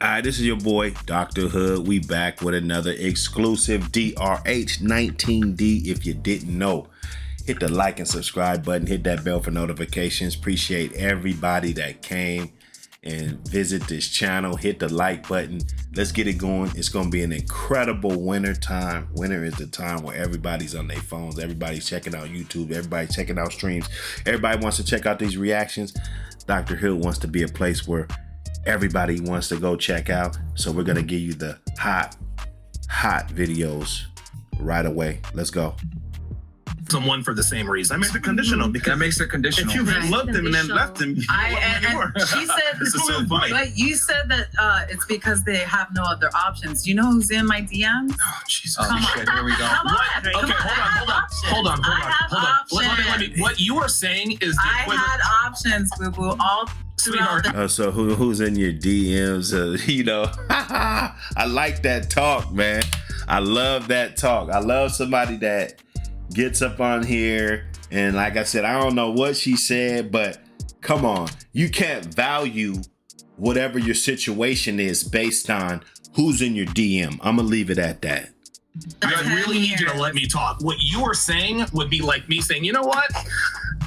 Hi, this is your boy, Dr. Hood. We back with another exclusive H19D. If you didn't know, hit the like and subscribe button. Hit that bell for notifications. Appreciate everybody that came and visit this channel. Hit the like button. Let's get it going. It's going to be an incredible winter time. Winter is the time where everybody's on their phones. Everybody's checking out YouTube. Everybody's checking out streams. Everybody wants to check out these reactions. Dr. Hood wants to be a place where everybody wants to go check out. So we're gonna give you the hot videos right away. Let's go. Someone for the same reason. I made the conditional because that makes it conditional. if you loved him and then left him, and she said, this is so funny. but you said that it's because they have no other options. You know who's in my DMs? Oh, Jesus. Come on. Shit, here we go. Come on. Okay, hold on. Let me. What you are saying is the I equivalent. had options, boo boo, all throughout the So who's in your DMs? I like that talk, man. I love that talk. I love somebody that gets up on here and, like I said, I don't know what she said, but come on, you can't value whatever your situation is based on who's in your DM. I'm gonna leave it at that. I really need you to let me talk. What you are saying would be like me saying, you know what?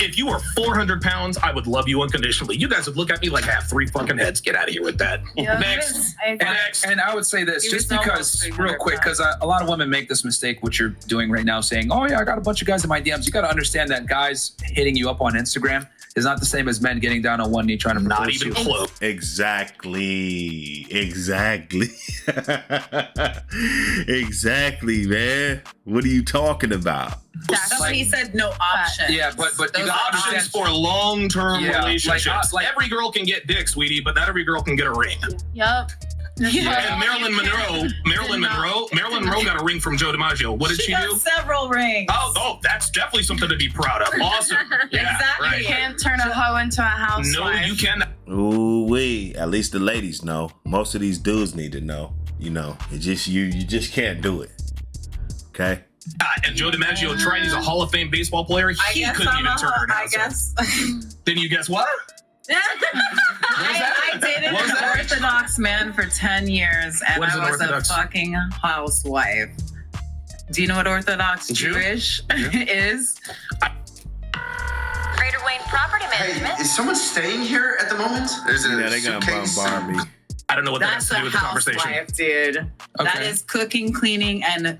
If you were 400 pounds, I would love you unconditionally. You guys would look at me like I have 3 fucking heads. Get out of here with that. Yeah, Next. And I would say this, He just was almost because, 300 real quick, because a lot of women make this mistake, what you're doing right now, saying, oh yeah, I got a bunch of guys in my DMs. You got to understand that guys hitting you up on Instagram is not the same as men getting down on one knee trying to propose Not even to you. close. Exactly. Exactly, man. What are you talking about? He said no options. Yeah, but you Those got to Options understand. for long-term Yeah, relationships. like- every girl can get dick, sweetie, but not every girl can get a ring. Yup. And Marilyn Monroe got a ring from Joe DiMaggio. What did she got do? several rings. Oh, that's definitely something to be proud of. Awesome. Yeah, Exactly. right. You can't turn a hoe into a housewife. No, you cannot. Ooh wee. At least the ladies know. Most of these dudes need to know. You know, it just you just can't do it. Okay? And Joe DiMaggio tried. He's a Hall of Fame baseball player. He couldn't even turn her down. I guess. Then you guess what? I dated What was an that? Orthodox man for 10 years, and What is I an was Orthodox? a fucking housewife. Do you know what Orthodox Jewish is? Greater Wayne Property Management. Hey, is someone staying here at the moment? There's a Yeah, they gonna suitcase. bombard me. I don't know what that has That's to do a with the conversation. housewife, dude. That Okay. is cooking, cleaning, and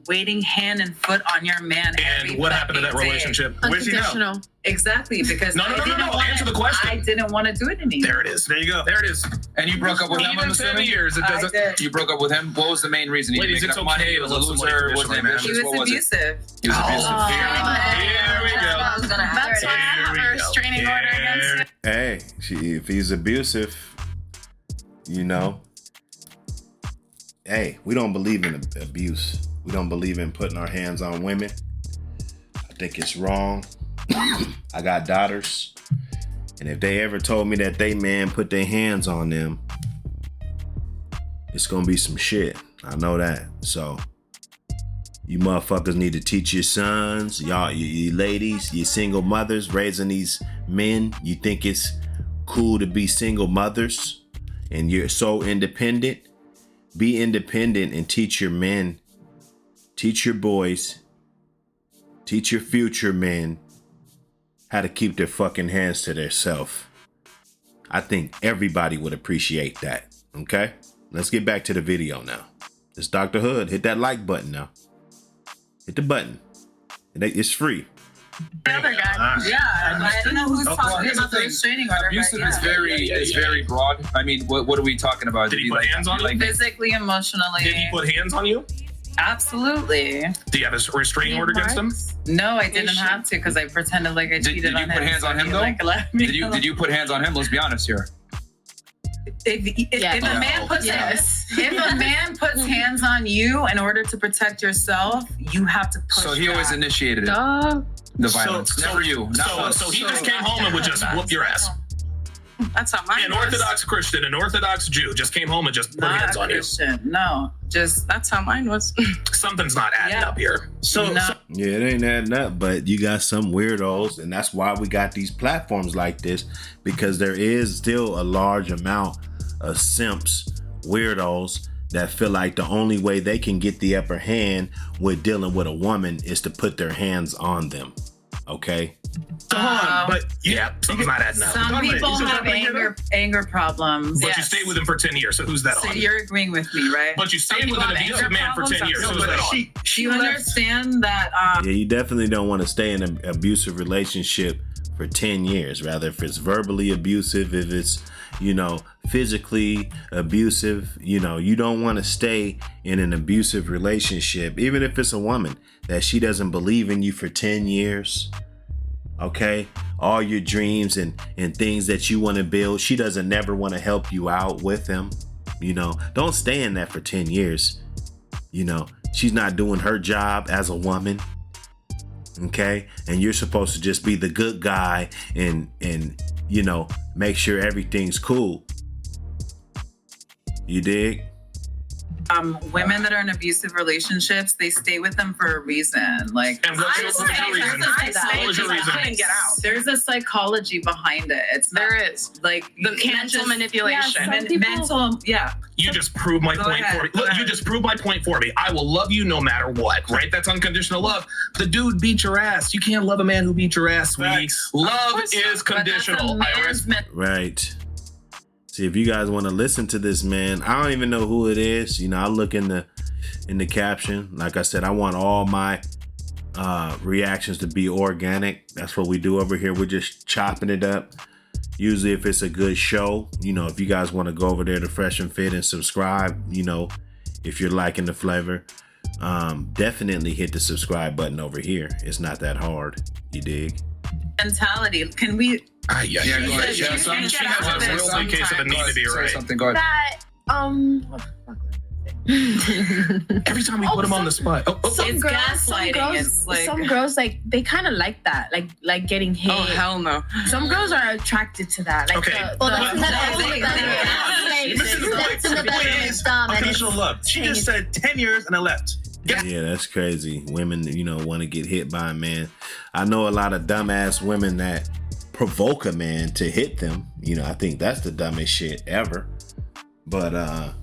waiting hand and foot on your man. And every what happened to that fucking day. relationship? Where'd she go? Unconditional. Exactly, because No. I didn't wanna- Answer the question. I didn't want to do it anymore. There it is. There you go. There it is. And you broke up with him, I'm Even 10 assuming? years, it I doesn't. did. You broke up with him? What was the main reason? He Ladies, didn't it's make enough money? okay He to was a love somebody loser? Wasn't conditionally, man. ambitious? He was What was it? abusive. He was abusive. Oh, here we go. That's why I have a restraining order against him. Hey, if he's abusive, you know. Hey, we don't believe in abuse. We don't believe in putting our hands on women. I think it's wrong. I got daughters, and if they ever told me that they man put their hands on them, it's gonna be some shit. I know that. So you motherfuckers need to teach your sons, y'all, you ladies, you single mothers raising these men. You think it's cool to be single mothers and you're so independent? Be independent and teach your men, teach your boys, teach your future men how to keep their fucking hands to themselves. I think everybody would appreciate that. Okay? Let's get back to the video now. It's Dr. Hood. Hit that like button now. Hit the button. It's free. The other guy. Yeah, I don't know who's Well, talking here's about the the thing. restraining order. Abusive but is yeah. very broad. I mean, what are we talking about? Did he put hands on you? like, Physically, emotionally. Did he put hands on you? Absolutely. Do you have a restraining order against him? No, I didn't have to because I pretended like I cheated did you on him. put hands on so him, he, though? like, let me Did you put hands on him? Let's be honest here. If a man puts if a man puts hands on you in order to protect yourself, you have to push. So he always back. initiated it, Duh. the violence. Never you. Not us. So he just came home and would just whoop your ass. That's not mine. An Orthodox Christian, an Orthodox Jew just came home and just put Not hands a on you. Christian. No, just That's how mine was. Something's not adding Yeah. up here. no. Yeah, it ain't adding up, but you got some weirdos, and that's why we got these platforms like this, because there is still a large amount of simps, weirdos that feel like the only way they can get the upper hand with dealing with a woman is to put their hands on them. Okay? Go on, but something's not adding up. Some people have anger problems. But you stayed with him for 10 years, so who's that So on? you're agreeing with me, right? But you stayed with an abusive man for 10 years, so who's that on? You understand that Yeah, you definitely don't want to stay in an abusive relationship for 10 years. Rather, if it's verbally abusive, if it's, physically abusive, you don't want to stay in an abusive relationship, even if it's a woman that she doesn't believe in you for 10 years. Okay? All your dreams and things that you want to build, she doesn't never want to help you out with them. Don't stay in that for 10 years. She's not doing her job as a woman. Okay? And you're supposed to just be the good guy and make sure everything's cool. You dig? Women that are in abusive relationships, they stay with them for a reason. And what was your reason? Get out. There's a psychology behind it. It's not, There is. like The you can't mental just- manipulation. Yeah, mental. Yeah. You just proved my point ahead, for me. go Look, ahead. you just proved my point for me. I will love you no matter what, right? That's unconditional love. The dude beat your ass. You can't love a man who beat your ass, sweetie. Love is conditional. Right. See, if you guys want to listen to this man, I don't even know who it is. I look in the caption. Like I said, I want all my reactions to be organic. That's what we do over here. We're just chopping it up. Usually if it's a good show, if you guys want to go over there to Fresh and Fit and subscribe, if you're liking the flavor, definitely hit the subscribe button over here. It's not that hard. You dig? Mentality. Can we? Go ahead. Yeah, She has a real big case of a need to be right. Something. Go ahead. That Every time we put him on the spot. It's gaslighting. It's like some girls they kind of like that, like getting hit. oh hell no. Some girls are attracted to that. Like Okay. that's another Unconditional love. She just said 10 years and I left. Yeah, that's crazy. Women, want to get hit by a man. I know a lot of dumbass women that provoke a man to hit them. I think that's the dumbest shit ever. But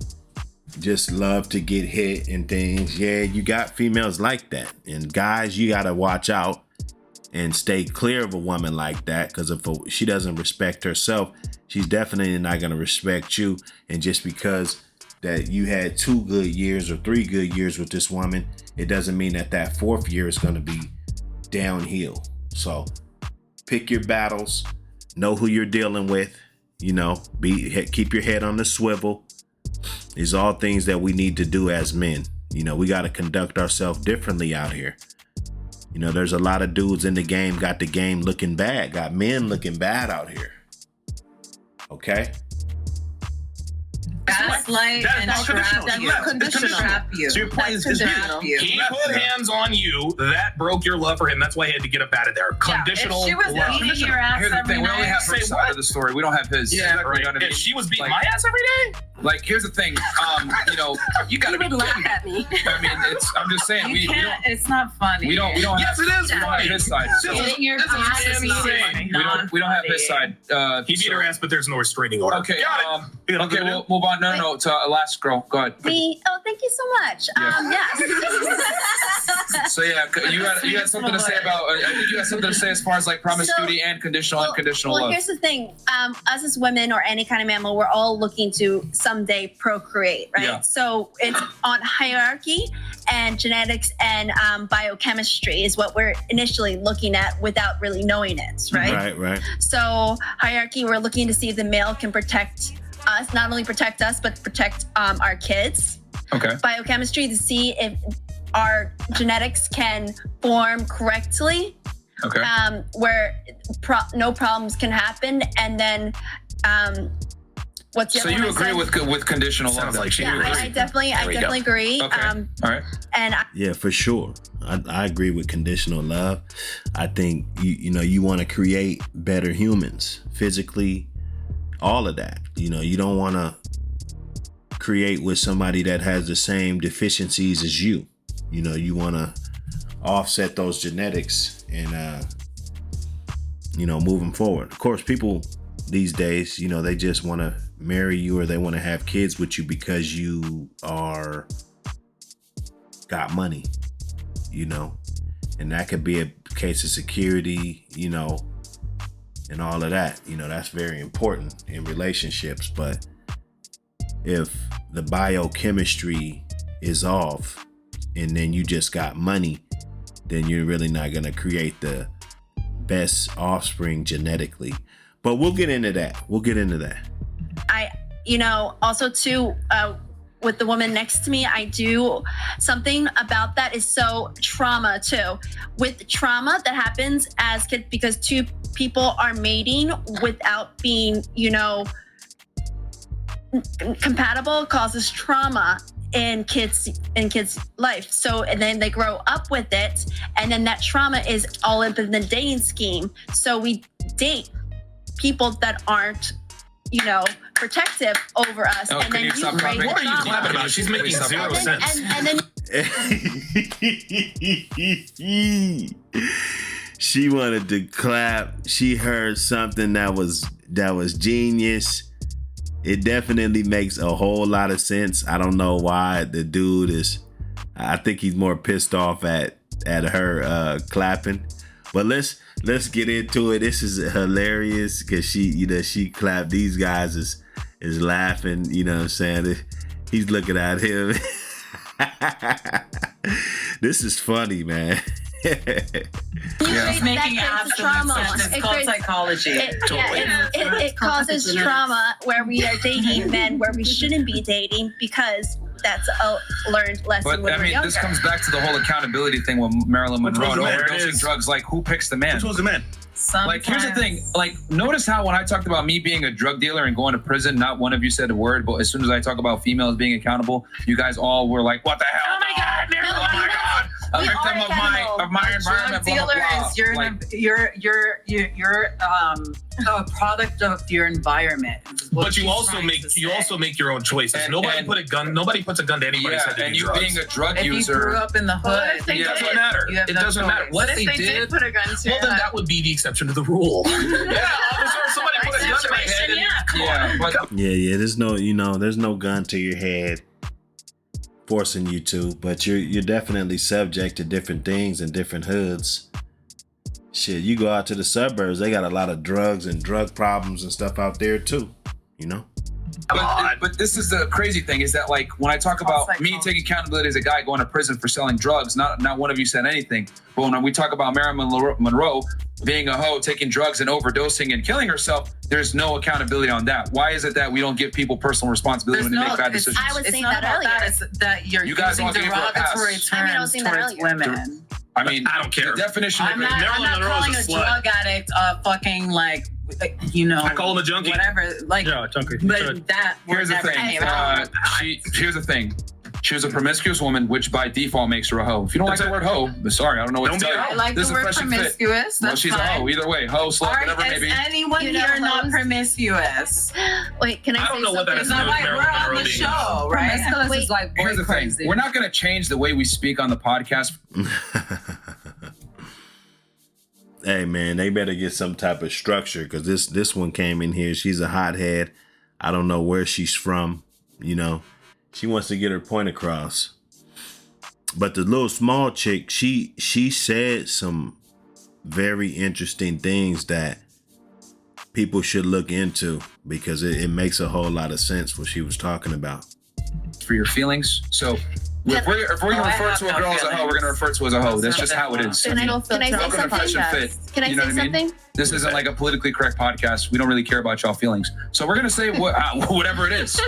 just love to get hit and things. Yeah, you got females like that. And guys, you got to watch out and stay clear of a woman like that, because if she doesn't respect herself, she's definitely not going to respect you. And just because that you had 2 good years or 3 good years with this woman, it doesn't mean that 4th year is going to be downhill. So pick your battles, know who you're dealing with, keep your head on the swivel. These are all things that we need to do as men. We got to conduct ourselves differently out here. There's a lot of dudes in the game, got the game looking bad, got men looking bad out here. Okay? Gaslight and trap you. Trap you. So your point is Trap you. He put hands on you. That broke your love for him. That's why he had to get up out of there. Conditional If she was love. beating your ass Here's the every thing. We only night. have her side of the story. We don't have his. Yeah, right. You know what I mean? If she was beating Like- my ass every day, Like, here's the thing. You gotta be laugh kidding me. at me. I mean, I'm just saying. You We can't. don't. It's not funny. We don't Yes, have, it is we don't funny. have his side. So Getting your This is ass insane. beaten. we don't have his side. he beat her ass, but there's no restraining order. Okay. Got it. Okay. We'll move on. No. To last girl. Go ahead. Me? Oh, thank you so much. So yeah, you had something to say about. I think you had something to say as far as like promiscuity and conditional unconditional well, love. here's the thing. Us as women or any kind of mammal, we're all looking to someday procreate, right? Yeah. So it's on hierarchy and genetics and biochemistry is what we're initially looking at without really knowing it, right? Right. So hierarchy, we're looking to see if the male can protect us, not only protect us, but protect our kids. Okay. Biochemistry to see if our genetics can form correctly, Okay. where no problems can happen. And then what's the So other you one I agree said? with conditional Sounds love? like she Yeah, agrees. I definitely agree. Okay. All right. And Yeah, for sure. I agree with conditional love. I think you want to create better humans physically, all of that. You don't want to create with somebody that has the same deficiencies as you. You want to offset those genetics and moving forward. Of course, people these days, they just want to marry you or they want to have kids with you because you are got money, you know, and that could be a case of security, you know, and all of that, you know, that's very important in relationships. But if the biochemistry is off and then you just got money, then you're really not going to create the best offspring genetically. But we'll get into that. You know, also too, with the woman next to me, I do something about that is so trauma too. With trauma that happens as kids, because two people are mating without being, you know, compatible, causes trauma in kids' life. So, and then they grow up with it, and then that trauma is all in the dating scheme. So we date people that aren't, you know, protective over us. Oh, and then you What are you clapping about? She's making zero sense. And then She wanted to clap. She heard something that was genius. It definitely makes a whole lot of sense. I don't know why the dude is. I think he's more pissed off at her clapping. But let's get into it. This is hilarious because she clapped. These guys is laughing. You know what I'm saying? He's looking at him. This is funny, man. It's making absolute sense. It's called psychology. It causes trauma where we are dating men where we shouldn't be dating because that's a learned lesson. But when I we're mean, younger. this comes back to the whole accountability thing with Marilyn Monroe overdosing drugs. Like, who picks the man? Which one's the man? Like, here's the thing. Like, notice how when I talked about me being a drug dealer and going to prison, not one of you said a word. But as soon as I talk about females being accountable, you guys all were like, "What the hell? Oh my God, Marilyn! Oh my God! A victim of my environment." Drug dealer is you're a product of your environment. But you also make your own choices. And Nobody puts a gun to anybody's head to and do you drugs. being a drug If you user. grew up in the hood, It doesn't matter. you have It no doesn't matter. choice. What If if they did put a gun to Well, then that would be the exception to the rule. Yeah, officer, somebody put a gun to my head. And Yeah, but Yeah. There's no gun to your head forcing you to, but you're definitely subject to different things in different hoods. Shit, you go out to the suburbs, they got a lot of drugs and drug problems and stuff out there too, you know? But this is the crazy thing is that, like, when I talk about me taking accountability as a guy going to prison for selling drugs, not one of you said anything. But when we talk about Marilyn Monroe being a hoe, taking drugs and overdosing and killing herself, there's no accountability on that. Why is it that we don't give people personal responsibility when they make bad decisions? I was saying not that about earlier. It's that you're You guys using all gave her a derogatory pass. I was terms saying that towards earlier. women. I mean, I don't care. The definition I'm of not Monroe calling is a a slut. drug addict fucking like, you know. I call him a junkie. Whatever. Like, Yeah, junkie. but that Here's word the never thing. came out. Here's the thing. She was a promiscuous woman, which by default makes her a hoe. If you don't like the word hoe, sorry, I don't know what to tell you. I like This the is word fresh and fit. promiscuous. Well, That's she's fine. a hoe. Either way, hoe, slut, All right, whatever it may is be. anyone You know here not hoes? promiscuous? Wait, can I I say don't know what that something? has to do with We're Marilyn on Monroe the being show, right? Promiscuous Wait. is like boy Here's the thing. crazy. We're not going to change the way we speak on the podcast. Hey man, they better get some type of structure because this one came in here. She's a hothead. I don't know where she's from. You know, she wants to get her point across. But the little small chick, she said some very interesting things that people should look into because it makes a whole lot of sense what she was talking about. For your feelings. So if we're going to refer to a girl as a hoe, we're going to refer to her as a hoe. That's just how it is. Can I say Welcome to something? Fresh and Fit. Can I You know say what I mean? something? This isn't like a politically correct podcast. We don't really care about y'all feelings. So we're going to say whatever it is.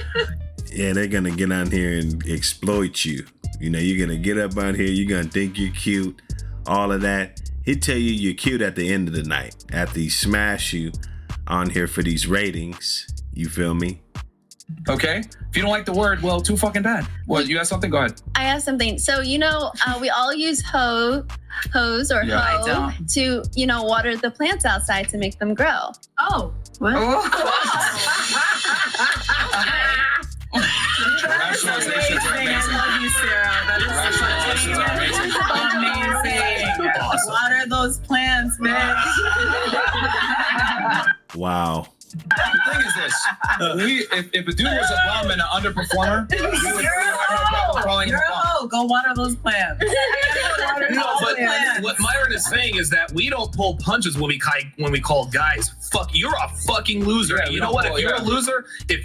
Yeah, they're going to get on here and exploit you. You know, you're going to get up on here. You're going to think you're cute. All of that. He'll tell you you're cute at the end of the night. After he smash you on here for these ratings. You feel me? Okay? If you don't like the word, well, too fucking bad. Well, you got something? Go ahead. I have something. So, you know, we all use hose or Yeah. I hoe don't. to, you know, water the plants outside to make them grow. Oh, what? Rationalizations are Amazing. I amazing. love you, Sarah. Rationalizations are amazing. Amazing. Awesome. Water those plants, bitch. Wow. The thing is this: if a dude was a bum and an underperformer, we would have no problem calling him a bum. Go water those plants. No, but what Myron is saying is that we don't pull punches when we call guys. Fuck, you're a fucking loser. Yeah, You know what? If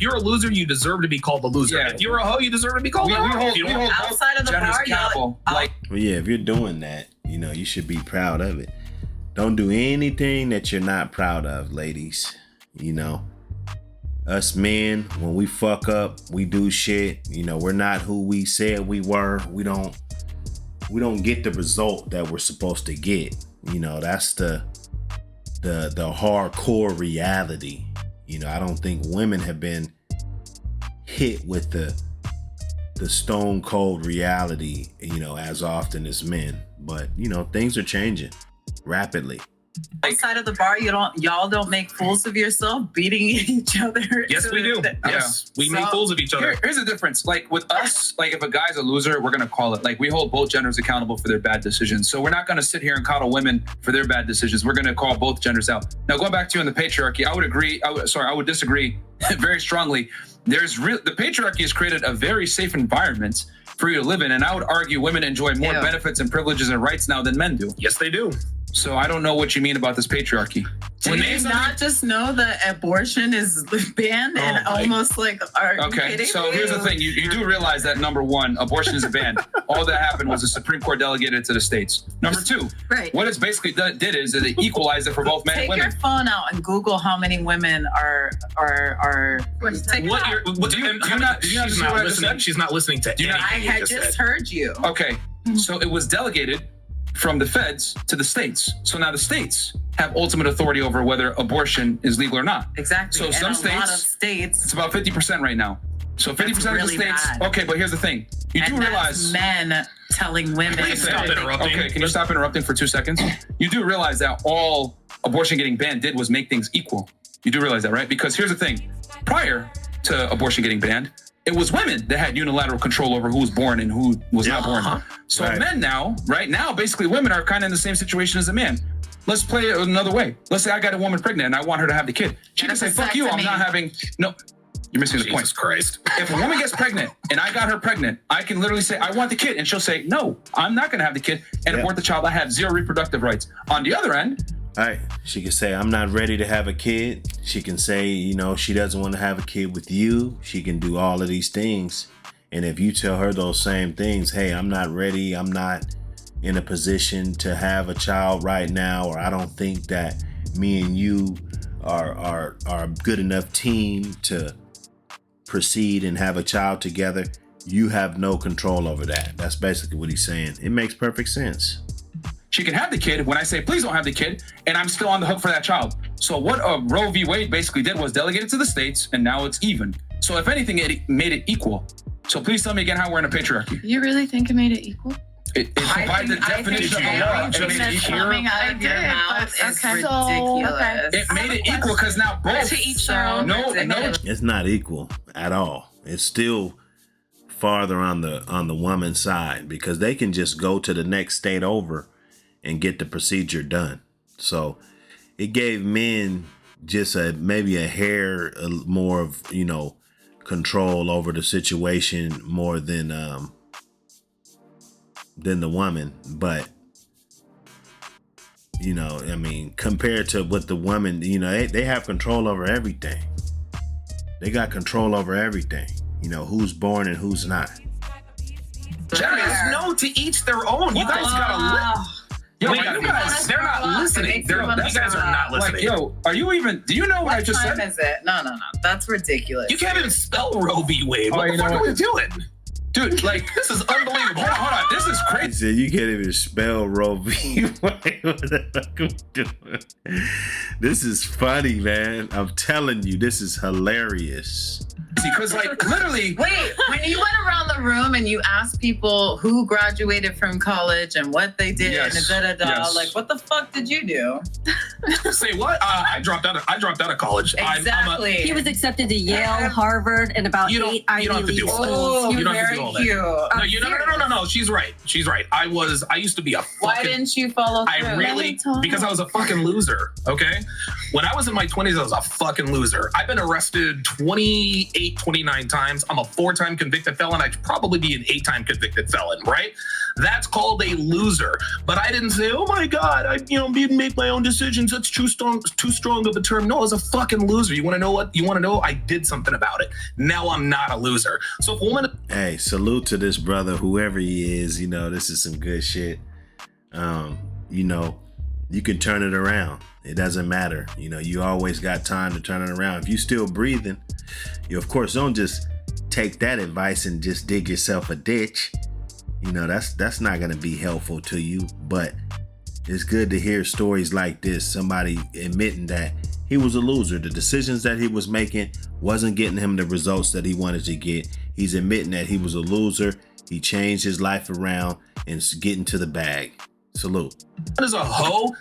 you're a loser, you deserve to be called a loser. Yeah. If you're a hoe, you deserve to be called a hoe. We hold outside of the genders bar, accountable. Like, Well, yeah, if you're doing that, you should be proud of it. Don't do anything that you're not proud of, ladies. Us men, when we fuck up, we do shit. We're not who we said we were. We don't get the result that we're supposed to get. That's the hardcore reality. I don't think women have been hit with the stone cold reality, as often as men. But things are changing rapidly. Outside of the bar, y'all don't make fools of yourself, beating each other. Yes, we do. Yes, we make fools of each other. Here's the difference. Like with us, like if a guy's a loser, we're gonna call it. Like we hold both genders accountable for their bad decisions. So we're not gonna sit here and coddle women for their bad decisions. We're gonna call both genders out. Now going back to you on the patriarchy, I would disagree very strongly. The patriarchy has created a very safe environment for you to live in, and I would argue women enjoy more benefits and privileges and rights now than men do. Yes, they do. So I don't know what you mean about this patriarchy. Do you not just know that abortion is banned and almost like are you kidding so me? here's the thing. You do realize that number one, abortion is a ban. All that happened was the Supreme Court delegated it to the states. Number two, what it's basically did is it equalized it for both men and women. Take your phone out and Google how many women are. She's not listening to anything. I had just heard you. Okay, so it was delegated from the feds to the states. So now the states have ultimate authority over whether abortion is legal or not. Exactly. So some a lot of states, it's about 50% right now. So 50% of the states. Bad. Okay, but here's the thing. You do realize men telling women. Please stop interrupting. Okay, can you stop interrupting for 2 seconds? You do realize that all abortion getting banned did was make things equal. You do realize that, right? Because here's the thing. Prior to abortion getting banned, it was women that had unilateral control over who was born and who was not born. So men now, right now, basically women are kind of in the same situation as a man. Let's play it another way. Let's say I got a woman pregnant and I want her to have the kid. She can say, fuck you, I'm not having, no, you're missing the point. Jesus Christ. If a woman gets pregnant and I got her pregnant, I can literally say, I want the kid. And she'll say, no, I'm not gonna have the kid and abort the child. I have zero reproductive rights. On the other end, all right, she can say, I'm not ready to have a kid. She can say, she doesn't want to have a kid with you. She can do all of these things. And if you tell her those same things, hey, I'm not ready. I'm not in a position to have a child right now, or I don't think that me and you are a good enough team to proceed and have a child together. You have no control over that. That's basically what he's saying. It makes perfect sense. She can have the kid when I say, please don't have the kid, and I'm still on the hook for that child. So what Roe v. Wade basically did was delegate it to the states, and now it's even. So if anything, it made it equal. So please tell me again how we're in a patriarchy. You really think it made it equal? It provides the definition of the law. It made it equal. Coming out of your mouth is ridiculous. It made it equal because now both. To each their own. No. It's not equal at all. It's still farther on the woman's side because they can just go to the next state over and get the procedure done. So it gave men just maybe a hair more of, control over the situation more than the woman. But, compared to what the woman, they have control over everything. They got control over everything, who's born and who's not. No, to each their own. You guys gotta live. Yo, you guys, they're not listening. You guys are not listening. Are you even, do you know what I just said? What time is it? No. That's ridiculous. You can't even spell Roe v. Wade. What the fuck are we doing? Dude, this is unbelievable. Hold on. This is crazy. He said you can't even spell Roe v. Wade. What the fuck are we doing? This is funny, man. I'm telling you, this is hilarious. Because literally. Wait, when you went around the room and you asked people who graduated from college and what they did and what the fuck did you do? Say what? I dropped out of college. Exactly. He was accepted to Yale, Harvard, and about 8 Ivy League schools. You don't have to all Thank that. you. No, she's right. I used to be a fucking. Why didn't you follow through? Because I was a fucking loser, okay? When I was in my 20s, I was a fucking loser. I've been arrested 28, 29 times. I'm a 4-time convicted felon. I'd probably be an 8-time convicted felon, right? That's called a loser. But I didn't say, oh my God, I didn't make my own decisions. That's too strong of a term. No, I was a fucking loser. You want to know what? You want to know? I did something about it. Now I'm not a loser. So if a woman... Hey, salute to this brother, whoever he is. This is some good shit. You can turn it around. It doesn't matter. You always got time to turn it around. If you still breathing, you of course don't just take that advice and just dig yourself a ditch. That's not going to be helpful to you, but it's good to hear stories like this. Somebody admitting that he was a loser. The decisions that he was making wasn't getting him the results that he wanted to get. He's admitting that he was a loser. He changed his life around and is getting to the bag. Salute. Is a hoe.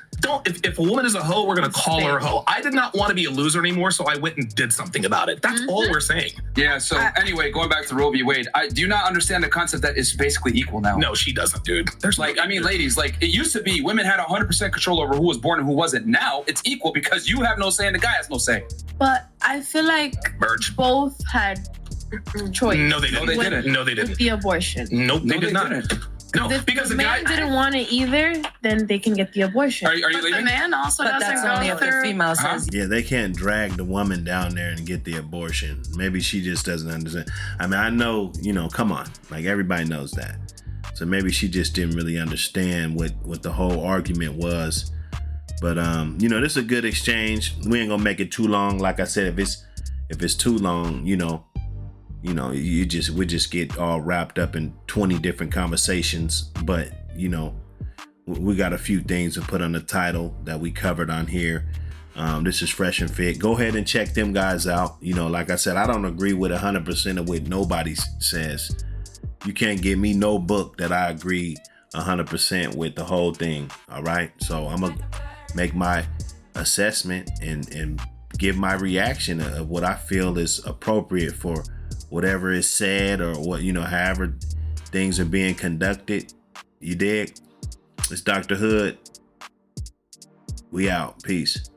If a woman is a hoe, we're gonna call her a hoe. I did not want to be a loser anymore, so I went and did something about it. That's all we're saying. Yeah. So anyway, going back to Roe v. Wade, I do not understand the concept that it's basically equal now. No, she doesn't, dude. There's ladies, it used to be women had 100% control over who was born and who wasn't. Now it's equal because you have no say and the guy has no say. But I feel like both had choice. No, they didn't. No, they didn't. With the abortion. Nope, they did not. No, because the man didn't want it either, then they can get the abortion. Are you leaving? The man also doesn't go through. The female says. Yeah, they can't drag the woman down there and get the abortion. Maybe she just doesn't understand. I mean, I know, come on. Like, everybody knows that. So maybe she just didn't really understand what the whole argument was. But, this is a good exchange. We ain't gonna make it too long. Like I said, if it's too long, we just get all wrapped up in 20 different conversations. But, we got a few things to put on the title that we covered on here. This is Fresh and Fit. Go ahead and check them guys out. Like I said, I don't agree with 100% of what nobody says. You can't give me no book that I agree 100% with the whole thing. All right. So I'm going to make my assessment and give my reaction of what I feel is appropriate for whatever is said or what, however things are being conducted. You dig? It's Dr. Hood. We out. Peace.